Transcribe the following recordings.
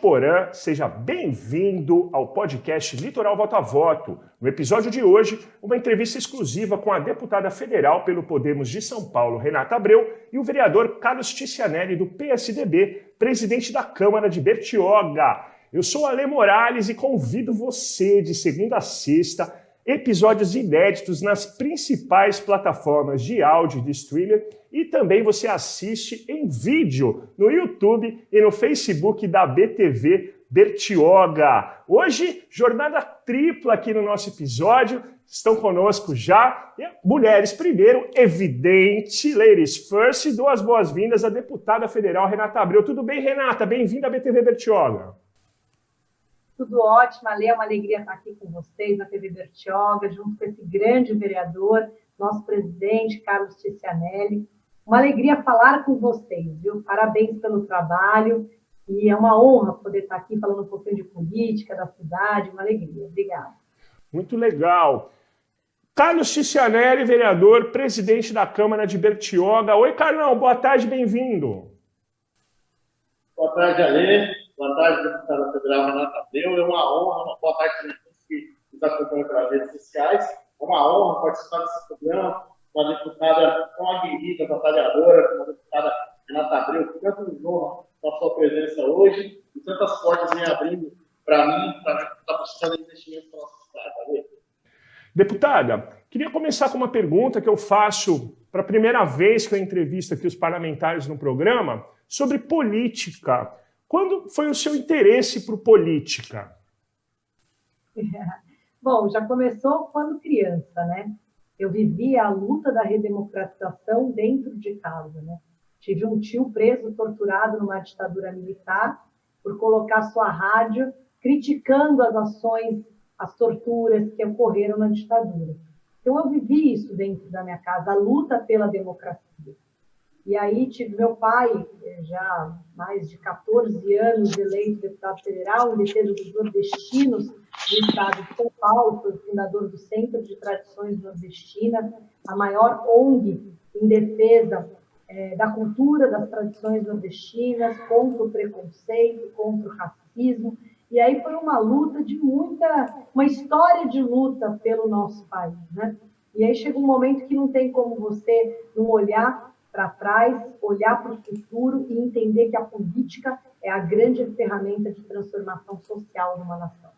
Porã, seja bem-vindo ao podcast Litoral Voto a Voto. No episódio de hoje, uma entrevista exclusiva com a deputada federal pelo Podemos de São Paulo, Renata Abreu, e o vereador Carlos Ticianelli, do PSDB, presidente da Câmara de Bertioga. Eu sou Ale Morales e convido você, de segunda a sexta, episódios inéditos nas principais plataformas de áudio e de streamer, e também você assiste em vídeo no YouTube e no Facebook da BTV Bertioga. Hoje, jornada tripla aqui no nosso episódio. Estão conosco já mulheres primeiro, evidente, ladies first, e dou as boas-vindas à deputada federal Renata Abreu. Tudo bem, Renata? Bem-vinda à BTV Bertioga. Tudo ótimo, Ale, é uma alegria estar aqui com vocês na TV Bertioga, junto com esse grande vereador, nosso presidente, Carlos Ticianelli. Uma alegria falar com vocês, viu? Parabéns pelo trabalho e é uma honra poder estar aqui falando um pouquinho de política, da cidade, uma alegria. Obrigada. Muito legal. Carlos Ticianelli, vereador, presidente da Câmara de Bertioga. Oi, Carlão, boa tarde, bem-vindo. Boa tarde, Ale. Boa tarde, deputada federal Renata Abreu. É uma honra, uma boa tarde para todos que nos acompanham pelas redes sociais. É uma honra participar desse programa com uma deputada tão aguerrida, batalhadora, com uma deputada Renata Abreu, que tanto nos honra com a sua presença hoje e tantas portas vem abrindo para mim, para estar buscando investimento para a nossa cidade. Valeu? Deputada, queria começar com uma pergunta que eu faço para a primeira vez que eu entrevisto aqui os parlamentares no programa, sobre política. Quando foi o seu interesse por política? Bom, já começou quando criança, né? Eu vivia a luta da redemocratização dentro de casa, né? Tive um tio preso, torturado numa ditadura militar, por colocar sua rádio criticando as ações, as torturas que ocorreram na ditadura. Então, eu vivi isso dentro da minha casa, a luta pela democracia. E aí tive meu pai, já há mais de 14 anos, eleito deputado federal, em defesa dos nordestinos do estado de São Paulo, foi o fundador do Centro de Tradições Nordestinas, a maior ONG em defesa da cultura, das tradições nordestinas, contra o preconceito, contra o racismo. E aí foi uma luta de uma história de luta pelo nosso país, né? E aí chega um momento que não tem como você não olhar para trás, olhar para o futuro e entender que a política é a grande ferramenta de transformação social de uma nação.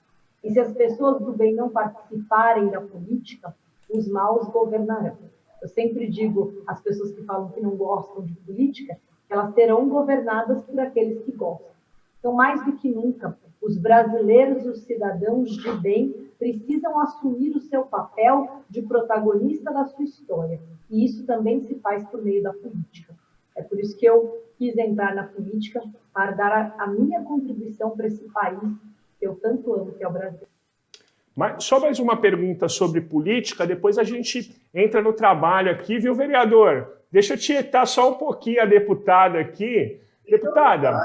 E se as pessoas do bem não participarem da política, os maus governarão. Eu sempre digo às pessoas que falam que não gostam de política, que elas serão governadas por aqueles que gostam. Então, mais do que nunca, os brasileiros e os cidadãos de bem precisam assumir o seu papel de protagonista da sua história. E isso também se faz por meio da política. É por isso que eu quis entrar na política para dar a minha contribuição para esse país que eu tanto amo, que é o Brasil. Mas só mais uma pergunta sobre política, depois a gente entra no trabalho aqui, viu, vereador? Deixa eu tietar só um pouquinho a deputada aqui. Deputada,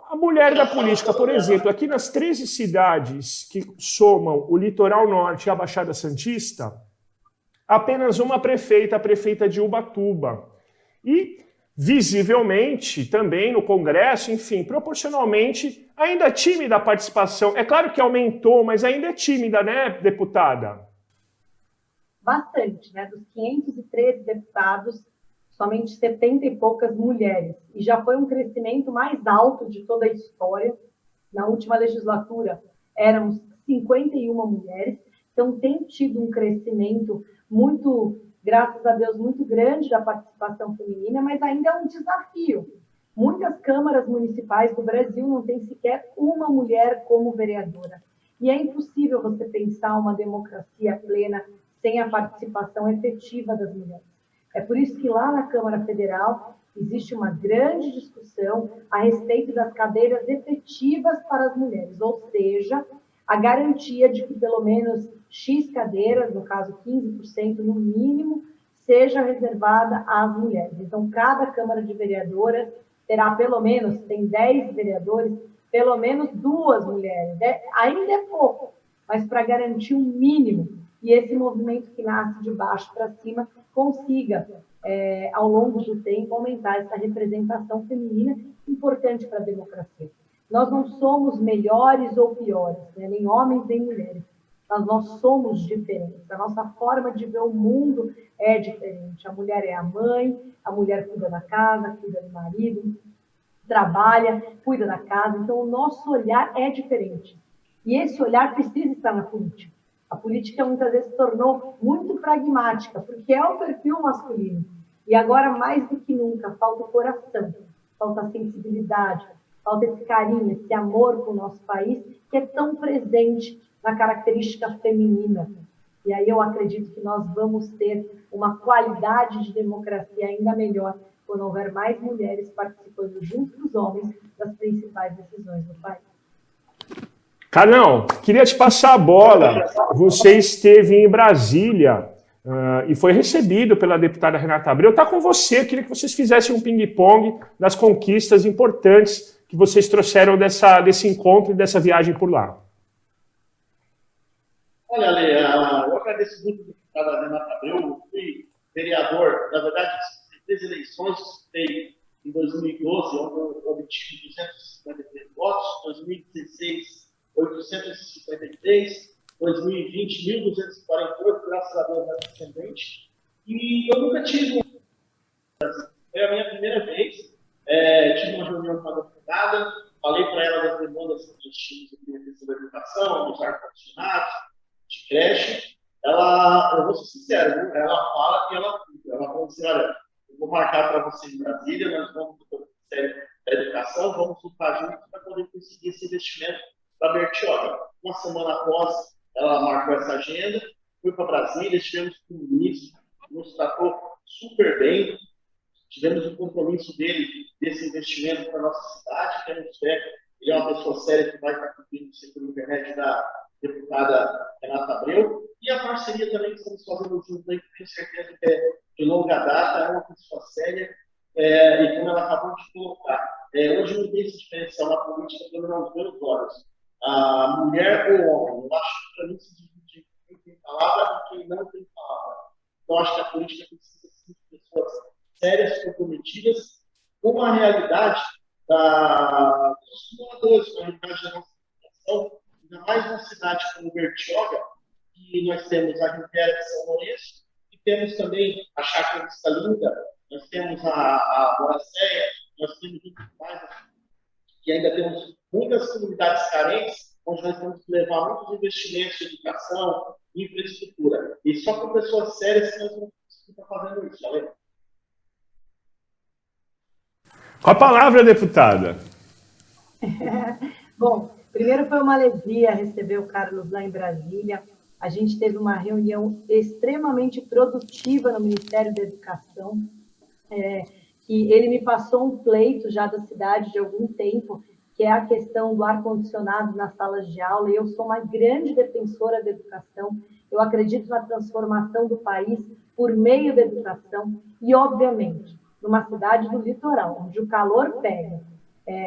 a mulher da política, por exemplo, aqui nas 13 cidades que somam o Litoral Norte e a Baixada Santista, apenas uma prefeita, a prefeita de Ubatuba. E, visivelmente, também no Congresso, enfim, proporcionalmente, ainda é tímida a participação. É claro que aumentou, mas ainda é tímida, né, deputada? Bastante, né? Dos 513 deputados, somente 70 e poucas mulheres. E já foi um crescimento mais alto de toda a história. Na última legislatura, éramos 51 mulheres. Então, tem tido um crescimento muito, graças a Deus, muito grande da participação feminina, mas ainda é um desafio. Muitas câmaras municipais do Brasil não têm sequer uma mulher como vereadora. E é impossível você pensar uma democracia plena sem a participação efetiva das mulheres. É por isso que lá na Câmara Federal existe uma grande discussão a respeito das cadeiras efetivas para as mulheres, ou seja, a garantia de que pelo menos X cadeiras, no caso 15% no mínimo, seja reservada às mulheres. Então, cada Câmara de Vereadoras terá pelo menos, tem 10 vereadores, pelo menos 2 mulheres. Ainda é pouco, mas para garantir um mínimo, e esse movimento que nasce de baixo para cima consiga, ao longo do tempo, aumentar essa representação feminina importante para a democracia. nós não somos melhores ou piores, né? Nem homens nem mulheres. Mas nós somos diferentes. A nossa forma de ver o mundo é diferente. A mulher é a mãe, a mulher cuida da casa, cuida do marido, trabalha, cuida da casa. Então, o nosso olhar é diferente. E esse olhar precisa estar na política. A política muitas vezes se tornou muito pragmática, porque é o perfil masculino. E agora, mais do que nunca, falta o coração, falta a sensibilidade, falta esse carinho, esse amor para o nosso país, que é tão presente na característica feminina. E aí eu acredito que nós vamos ter uma qualidade de democracia ainda melhor quando houver mais mulheres participando junto dos homens das principais decisões do país. Carlão, queria te passar a bola. Você esteve em Brasília e foi recebido pela deputada Renata Abreu. Está com você, queria que vocês fizessem um ping-pong das conquistas importantes que vocês trouxeram desse encontro e dessa viagem por lá. Olha, Lê, eu agradeço muito a deputada Renata Abreu. Eu fui vereador, na verdade, 3 eleições, disputei em 2012, onde eu obtive 253 votos, 2016, 853, 2020, 1.248, graças a Deus, ascendente. E eu nunca tive. Foi a minha primeira vez. Tive uma reunião com a deputada, falei para ela das demandas que nós tínhamos aqui na questão da educação, dos ar-condicionados, de creche. Eu vou ser sincero, viu? Ela fala que ela vai dizer: olha, eu vou marcar para você em Brasília, nós vamos para o Ministério da Educação, vamos lutar juntos para poder conseguir esse investimento para Bertioga. Uma semana após ela marcou essa agenda, fui para Brasília, estivemos com o ministro, nos tratou super bem, tivemos o compromisso dele, desse investimento para a nossa cidade, temos fé, ele é uma pessoa séria que vai estar cumprindo o setor internet da deputada Renata Abreu, e a parceria também que estamos fazendo junto aí, que tenho certeza que é de longa data, é uma pessoa séria, e como ela acabou de colocar, hoje não tem essa diferencial na política pelo menos pelos olhos. A mulher ou o homem, eu acho que para mim se divide quem tem palavra e quem não tem palavra. Então, acho que a política precisa ser de pessoas sérias, comprometidas, com a realidade dos moradores, com a realidade da nossa população, ainda mais numa cidade como Bertioga, que nós temos a Riviera de São Lourenço, e temos também a Chácara Vista Linda, nós temos a Boracéia, nós temos muito mais, que ainda temos muitas comunidades carentes, onde nós temos que levar muitos investimentos de educação, infraestrutura. E só com pessoas sérias que nós vamos estar fazendo isso, valeu? Com a palavra, deputada. Bom, primeiro foi uma alegria receber o Carlos lá em Brasília. A gente teve uma reunião extremamente produtiva no Ministério da Educação, que ele me passou um pleito já da cidade de algum tempo, que é a questão do ar-condicionado nas salas de aula, e eu sou uma grande defensora da educação, eu acredito na transformação do país por meio da educação, e, obviamente, numa cidade do litoral, onde o calor pega,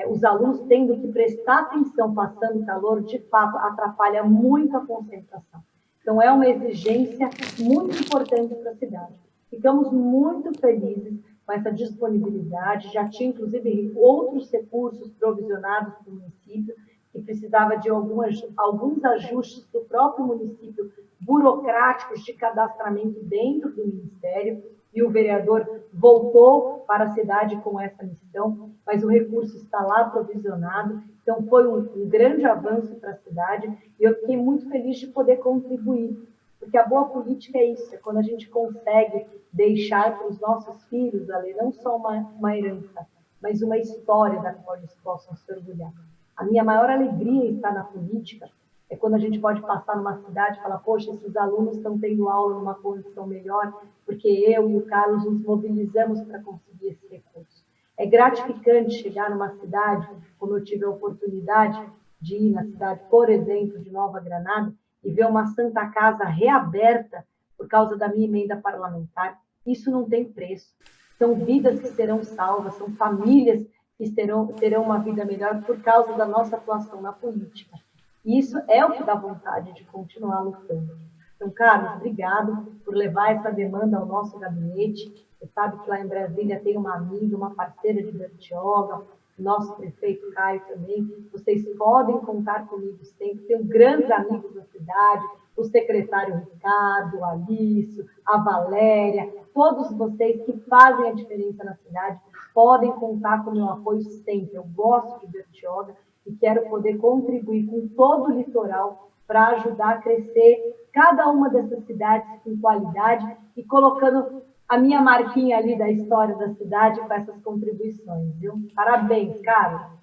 os alunos tendo que prestar atenção passando calor, de fato, atrapalha muito a concentração. Então, é uma exigência muito importante para a cidade. Ficamos muito felizes com essa disponibilidade, já tinha, inclusive, outros recursos provisionados para o município, que precisava de alguns ajustes do próprio município, burocráticos de cadastramento dentro do Ministério, e o vereador voltou para a cidade com essa missão, mas o recurso está lá provisionado, então foi um grande avanço para a cidade, e eu fiquei muito feliz de poder contribuir, porque a boa política é isso, é quando a gente consegue deixar para os nossos filhos, ali, não só uma herança, mas uma história da qual eles possam se orgulhar. A minha maior alegria estar na política é quando a gente pode passar numa cidade e falar: poxa, esses alunos estão tendo aula numa condição melhor, porque eu e o Carlos nos mobilizamos para conseguir esse recurso. É gratificante chegar numa cidade, como eu tive a oportunidade de ir na cidade, por exemplo, de Nova Granada, e ver uma Santa Casa reaberta por causa da minha emenda parlamentar. Isso não tem preço. São vidas que serão salvas, são famílias que terão uma vida melhor por causa da nossa atuação na política. E isso é o que dá vontade de continuar lutando. Então, Carlos, obrigado por levar essa demanda ao nosso gabinete. Você sabe que lá em Brasília tem uma amiga, uma parceira de Bertioga, nosso prefeito Caio também. Vocês podem contar comigo sempre. Tenho grandes amigos da cidade, o secretário Ricardo, a Alício, a Valéria, todos vocês que fazem a diferença na cidade, podem contar com o meu apoio sempre. Eu gosto de Bertioga e quero poder contribuir com todo o litoral para ajudar a crescer cada uma dessas cidades com qualidade e colocando a minha marquinha ali da história da cidade com essas contribuições, viu? Parabéns, Carlos.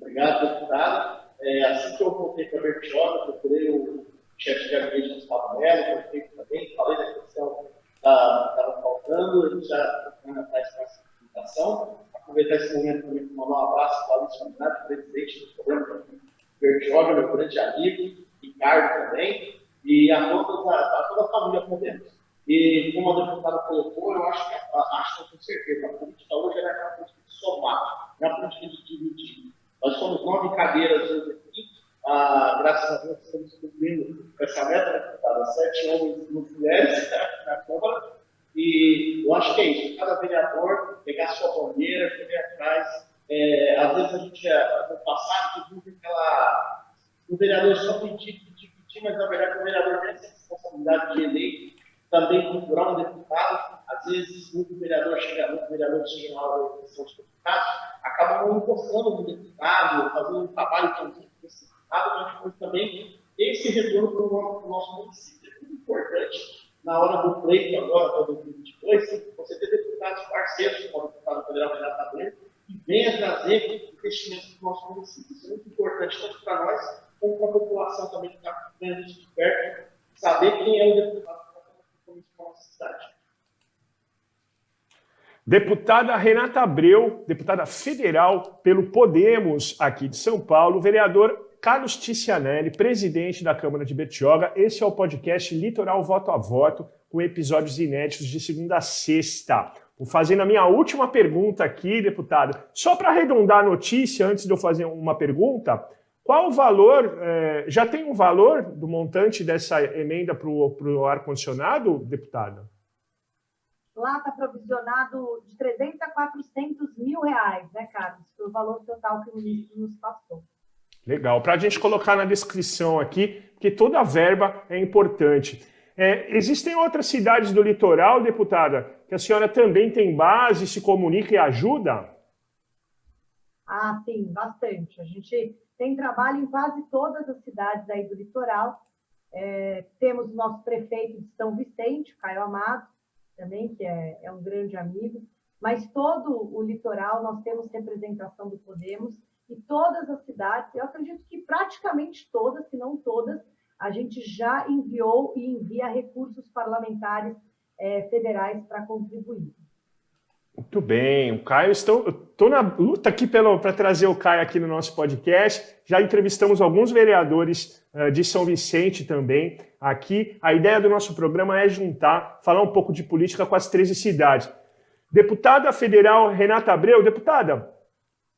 Obrigado, deputada. Assim que eu voltei para Bertioga, procurei o chefe de gabinete do Gustavo Melo, prefeito também, falei da questão que estava faltando, ele já faz essa comunicação. Aproveitar esse momento também para mandar um abraço para o Alício Andrade, presidente do programa Bertioga, meu grande amigo, Ricardo também, e a toda a família Podemos. E como a deputada colocou, eu acho com certeza, a política hoje é uma política de somar, não é uma política de dividir. Nós somos 9 cadeiras hoje aqui, graças a Deus estamos cumprindo essa meta, né, deputada? 7 homens e 1 mulheres na Câmara, e eu acho que é isso, cada vereador pegar sua bandeira, correr atrás. Às vezes a gente, no passado, viu o vereador só pedir, mas na verdade o vereador tem essa responsabilidade de eleito, também procurar um deputado. Às vezes, muito vereador chega na hora da eleição de deputados, acaba não encostando no deputado, fazendo um trabalho conjunto com esse deputado, mas depois também ter esse retorno para o nosso município. É muito importante, na hora do pleito agora, para 2022, você ter deputados parceiros, como o deputado federal Renato Abreu, que venha trazer investimentos para o nosso município. Isso é muito importante, tanto para nós, como para a população também que está vendo isso de perto, saber quem é o deputado que está fazendo isso para a nossa cidade. Deputada Renata Abreu, deputada federal pelo Podemos aqui de São Paulo, vereador Carlos Ticianelli, presidente da Câmara de Bertioga. Esse é o podcast Litoral Voto a Voto, com episódios inéditos de segunda a sexta. Vou fazendo a minha última pergunta aqui, deputada. Só para arredondar a notícia, antes de eu fazer uma pergunta, qual o valor, já tem um valor do montante dessa emenda para o ar-condicionado, deputada? Lá está provisionado de 300 a 400 mil reais, né, Carlos? Foi o valor total que o ministro nos passou. Legal, para a gente colocar na descrição aqui, porque toda a verba é importante. Existem outras cidades do litoral, deputada, que a senhora também tem base, se comunica e ajuda? Ah, sim, bastante. A gente tem trabalho em quase todas as cidades aí do litoral. Temos o nosso prefeito de São Vicente, Caio Amado, também, que é um grande amigo. Mas todo o litoral nós temos representação do Podemos e todas as cidades, eu acredito que praticamente todas, se não todas, a gente já enviou e envia recursos parlamentares federais para contribuir. Muito bem, o Caio, estou na luta aqui para trazer o Caio aqui no nosso podcast. Já entrevistamos alguns vereadores de São Vicente também aqui. A ideia do nosso programa é falar um pouco de política com as 13 cidades. Deputada federal Renata Abreu, deputada,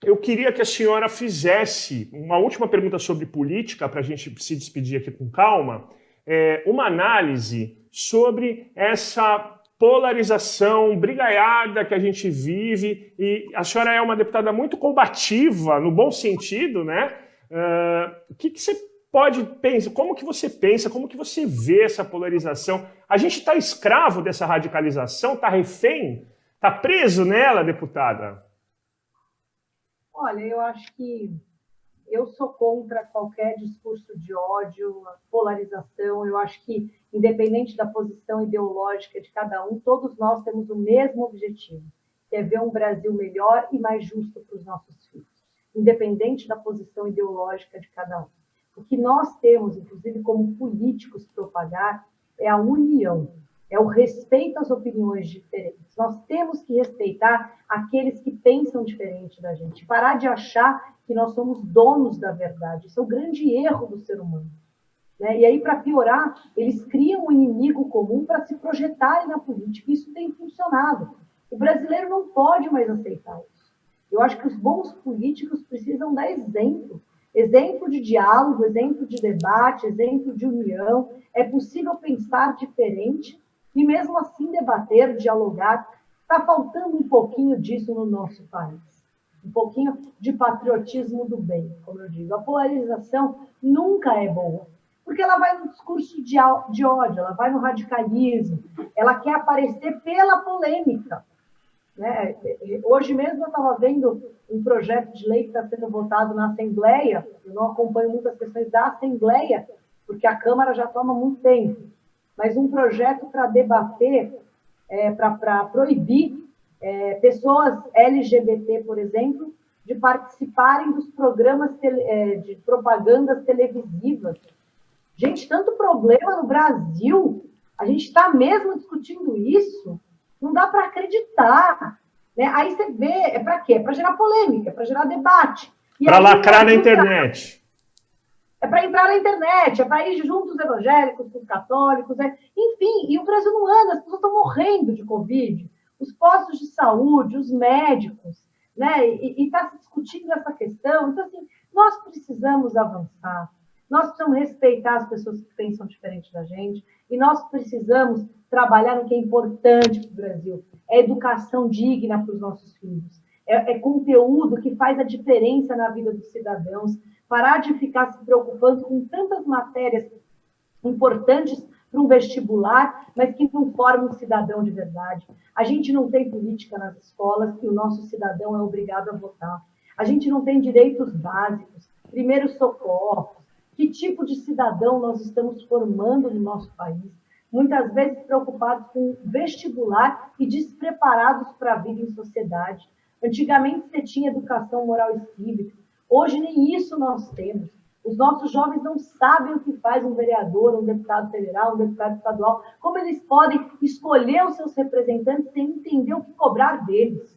eu queria que a senhora fizesse uma última pergunta sobre política, para a gente se despedir aqui com calma, uma análise sobre essa polarização, brigaiada que a gente vive, e a senhora é uma deputada muito combativa, no bom sentido, né? O que você pode pensar, como que você pensa, como que você vê essa polarização? A gente está escravo dessa radicalização, está refém, está preso nela, deputada? Olha, eu acho que eu sou contra qualquer discurso de ódio, polarização. Eu acho que, independente da posição ideológica de cada um, todos nós temos o mesmo objetivo, que é ver um Brasil melhor e mais justo para os nossos filhos, independente da posição ideológica de cada um. O que nós temos, inclusive como políticos, propagar é a união, é o respeito às opiniões diferentes. Nós temos que respeitar aqueles que pensam diferente da gente, parar de achar que nós somos donos da verdade. Isso é o grande erro do ser humano. E aí, para piorar, eles criam um inimigo comum para se projetarem na política. Isso tem funcionado. O brasileiro não pode mais aceitar isso. Eu acho que os bons políticos precisam dar exemplo. Exemplo de diálogo, exemplo de debate, exemplo de união. É possível pensar diferente e, mesmo assim, debater, dialogar. Está faltando um pouquinho disso no nosso país. Um pouquinho de patriotismo do bem, como eu digo. A polarização nunca é boa, porque ela vai no discurso de ódio, ela vai no radicalismo, ela quer aparecer pela polêmica. Né? Hoje mesmo eu estava vendo um projeto de lei que está sendo votado na Assembleia, eu não acompanho muitas questões da Assembleia, porque a Câmara já toma muito tempo, mas um projeto para debater, para proibir pessoas LGBT, por exemplo, de participarem dos programas de propagandas televisivas. Gente, tanto problema no Brasil, a gente está mesmo discutindo isso, não dá para acreditar. Né? Aí você vê, é para quê? É para gerar polêmica, é para gerar debate. Para lacrar na internet. É para entrar na internet, é para ir junto os evangélicos, com os católicos, enfim, e o Brasil não anda, as pessoas estão morrendo de Covid, os postos de saúde, os médicos, né? E está se discutindo essa questão. Então, assim, nós precisamos avançar, nós precisamos respeitar as pessoas que pensam diferente da gente, e nós precisamos trabalhar no que é importante para o Brasil, é educação digna para os nossos filhos, é conteúdo que faz a diferença na vida dos cidadãos, parar de ficar se preocupando com tantas matérias importantes para um vestibular, mas que não formam um cidadão de verdade. A gente não tem política nas escolas e o nosso cidadão é obrigado a votar. A gente não tem direitos básicos, primeiros socorros. Que tipo de cidadão nós estamos formando no nosso país? Muitas vezes preocupados com vestibular e despreparados para a vida em sociedade. Antigamente você tinha educação moral e cívica. Hoje nem isso nós temos. Os nossos jovens não sabem o que faz um vereador, um deputado federal, um deputado estadual, como eles podem escolher os seus representantes sem entender o que cobrar deles.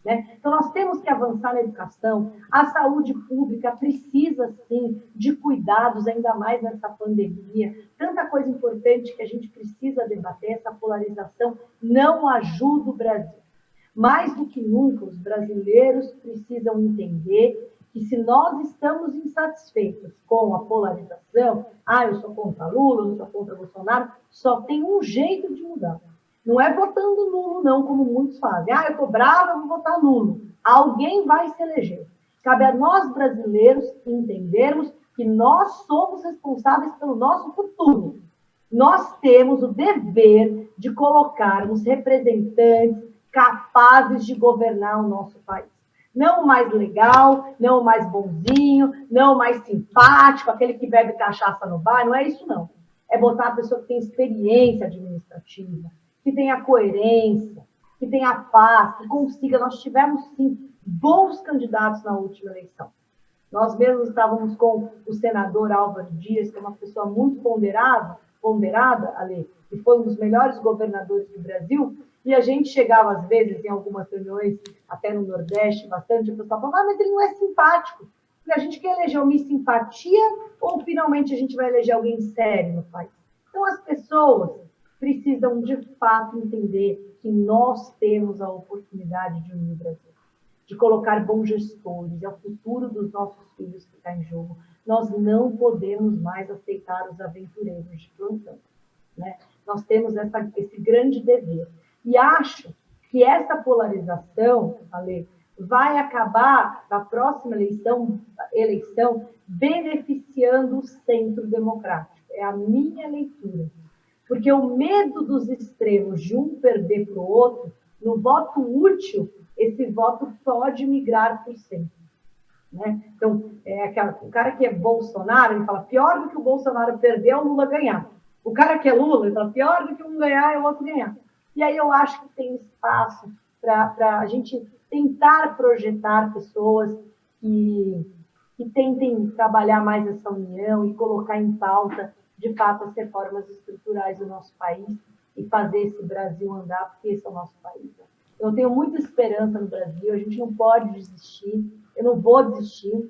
Né? Então, nós temos que avançar na educação. A saúde pública precisa, sim, de cuidados, ainda mais nessa pandemia. Tanta coisa importante que a gente precisa debater, essa polarização não ajuda o Brasil. Mais do que nunca, os brasileiros precisam entender que se nós estamos insatisfeitos com a polarização, eu sou contra Lula, eu sou contra Bolsonaro, só tem um jeito de mudar. Não é votando nulo, não, como muitos fazem. Eu estou brava, eu vou votar nulo. Alguém vai se eleger. Cabe a nós, brasileiros, entendermos que nós somos responsáveis pelo nosso futuro. Nós temos o dever de colocarmos representantes capazes de governar o nosso país. Não o mais legal, não o mais bonzinho, não o mais simpático, aquele que bebe cachaça no bar, não é isso, não. É botar a pessoa que tem experiência administrativa, que tenha coerência, que tenha paz, que consiga. Nós tivemos, sim, bons candidatos na última eleição. Nós mesmos estávamos com o senador Álvaro Dias, que é uma pessoa muito ponderada, Ale, que foi um dos melhores governadores do Brasil, e a gente chegava, às vezes, em algumas reuniões, até no Nordeste, bastante, o pessoal falava, mas ele não é simpático. E a gente quer eleger uma simpatia ou, finalmente, a gente vai eleger alguém sério no país? Então, as pessoas precisam, de fato, entender que nós temos a oportunidade de unir o Brasil, de colocar bons gestores, é o futuro dos nossos filhos que está em jogo. Nós não podemos mais aceitar os aventureiros de plantão. Né? Nós temos esse grande dever. E acho que essa polarização, Ale, vai acabar, na próxima eleição, beneficiando o centro democrático. É a minha leitura. Porque o medo dos extremos de um perder para o outro, no voto útil, esse voto pode migrar para o centro. Né? Então, o cara que é Bolsonaro, ele fala, pior do que o Bolsonaro perder é o Lula ganhar. O cara que é Lula, ele fala, pior do que um ganhar é o outro ganhar. E aí eu acho que tem espaço para a gente tentar projetar pessoas que tentem trabalhar mais essa união e colocar em pauta, de fato, as reformas estruturais do nosso país e fazer esse Brasil andar, porque esse é o nosso país. Eu tenho muita esperança no Brasil, a gente não pode desistir, eu não vou desistir,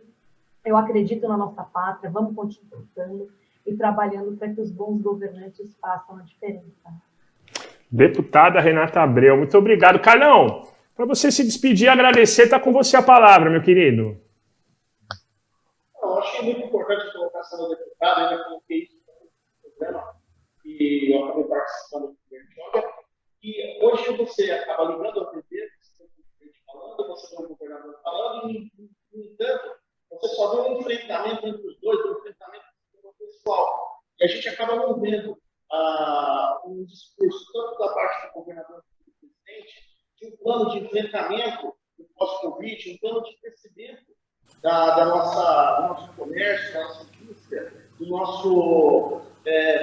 eu acredito na nossa pátria, vamos continuar lutando e trabalhando para que os bons governantes façam a diferença. Deputada Renata Abreu, muito obrigado. Carlão, para você se despedir e agradecer, está com você a palavra, meu querido. Eu acho muito importante a colocação da deputada, ainda coloquei isso no programa, e eu acabei participando do governo, E hoje você acaba ligando a TV, falando, você vê o governador falando, e, no entanto, você só vê um enfrentamento entre os dois, um enfrentamento pessoal. E a gente acaba não vendo um discurso, tanto da parte do governador quanto do presidente, de um plano de enfrentamento do pós-Covid, um plano de crescimento do nosso comércio, da nossa indústria,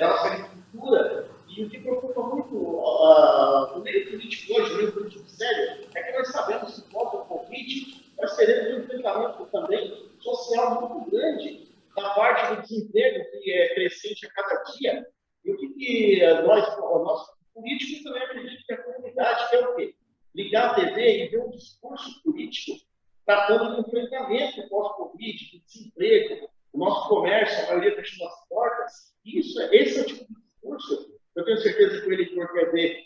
da nossa agricultura. E o que preocupa muito o meio político hoje, o meio político sério, é que nós sabemos que pós-Covid nós teremos um enfrentamento também social muito grande da parte do desemprego, que é crescente a cada dia. E o que nós políticos também acreditamos que a comunidade quer o quê? Ligar a TV e ver um discurso político tratando do enfrentamento pós-Covid, do desemprego, o nosso comércio, a maioria fechando as portas. Esse é o tipo de discurso que eu tenho certeza que o eleitor quer ver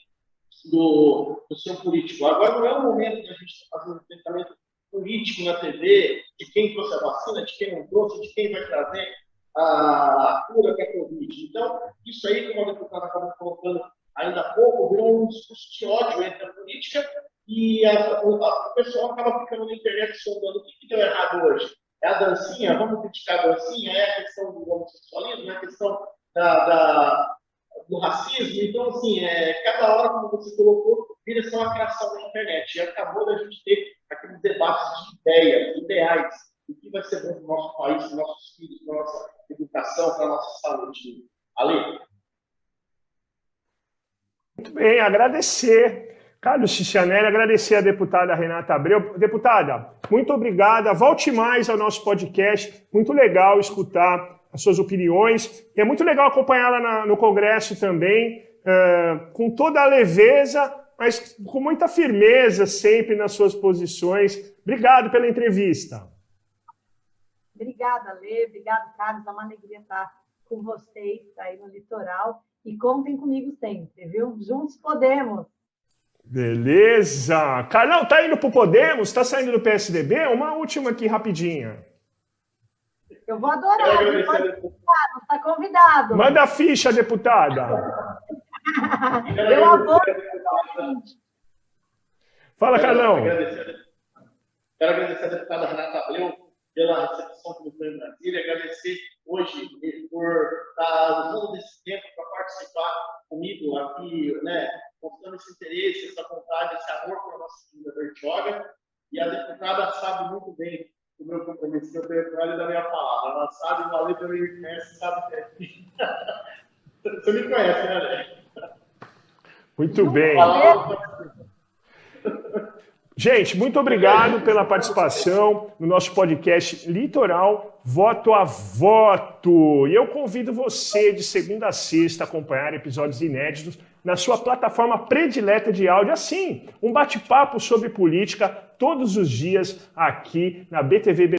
do seu político. Agora não é o momento de a gente fazer um enfrentamento político na TV, de quem trouxe a vacina, de quem não trouxe, de quem vai trazer a cura para a Covid. Então, isso aí, como a deputada acabou colocando ainda há pouco, virou um discurso de ódio entre a política e o pessoal acaba ficando na internet sondando o que deu errado hoje. É a dancinha? Vamos criticar a dancinha? É a questão do homossexualismo? É a questão do racismo? Então, assim, cada hora, como você colocou, vira só uma criação na internet. E acabou da gente ter aqueles debates de ideias, ideais, o que vai ser bom para o nosso país, para os nossos filhos, para a nossa educação, para a nossa saúde. Ale? Muito bem, agradecer, Carlos Cicianelli, agradecer a deputada Renata Abreu. Deputada, muito obrigada. Volte mais ao nosso podcast. Muito legal escutar as suas opiniões. E é muito legal acompanhá-la no Congresso também, com toda a leveza, mas com muita firmeza sempre nas suas posições. Obrigado pela entrevista. Obrigada, Lê. Obrigado, Carlos. É uma alegria estar com vocês aí no litoral. E contem comigo sempre, viu? Juntos podemos. Beleza. Carlão, tá indo pro Podemos? Tá saindo do PSDB? Uma última aqui, rapidinha. Eu vou adorar. Está convidado. Manda a ficha, deputada. Eu adoro. Fala, Carlão. Quero agradecer a deputada Renata Abreu pela recepção que nos foi em Brasília, agradecer hoje por estar usando desse tempo para participar comigo aqui, né, mostrando esse interesse, essa vontade, esse amor pela nossa comida Bertioga. E a deputada sabe muito bem o meu compromisso que eu tenho com ela e da minha palavra. Ela sabe, o Ale também me conhece, sabe que é aqui. Você me conhece, né, Lé? Muito bem. Gente, muito obrigado pela participação no nosso podcast Litoral Voto a Voto. E eu convido você de segunda a sexta a acompanhar episódios inéditos na sua plataforma predileta de áudio. Assim, um bate-papo sobre política todos os dias aqui na BTV.